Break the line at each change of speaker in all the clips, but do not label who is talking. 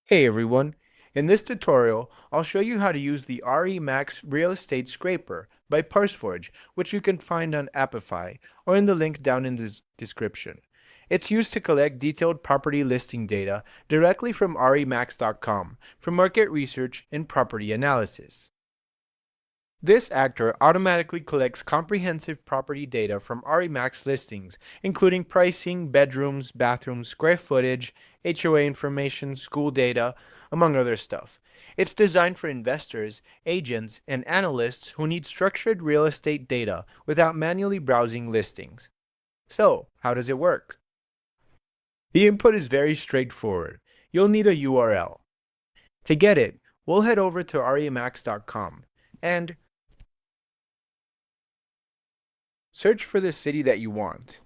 Hey everyone, in this tutorial, I'll show you how to use the REMAX Real Estate Scraper by ParseForge, which you can find on Apify or in the link down in the description. It's used to collect detailed property listing data directly from remax.com for market research and property analysis. This actor automatically collects comprehensive property data from REMAX listings, including pricing, bedrooms, bathrooms, square footage, HOA information, school data, among other stuff. It's designed for investors, agents, and analysts who need structured real estate data without manually browsing listings. So, how does it work? The input is very straightforward. You'll need a URL. To get it, we'll head over to remax.com and search for the city that you want.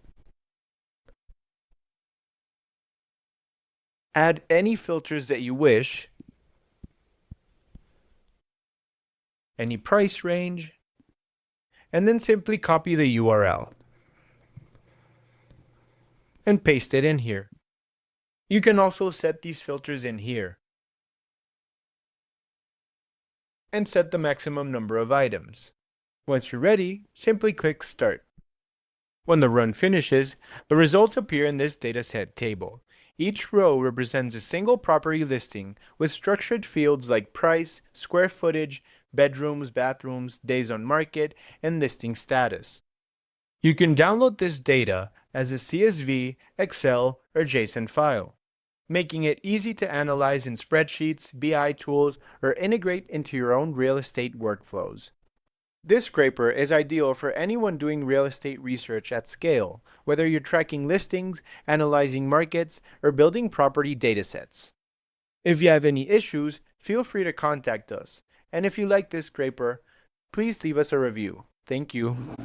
Add any filters that you wish, any price range, and then simply copy the URL and paste it in here. You can also set these filters in here and set the maximum number of items. Once you're ready, simply click Start. When the run finishes, the results appear in this dataset table. Each row represents a single property listing with structured fields like price, square footage, bedrooms, bathrooms, days on market, and listing status. You can download this data as a CSV, Excel, or JSON file, making it easy to analyze in spreadsheets, BI tools, or integrate into your own real estate workflows. This scraper is ideal for anyone doing real estate research at scale, whether you're tracking listings, analyzing markets, or building property datasets. If you have any issues, feel free to contact us. And if you like this scraper, please leave us a review. Thank you.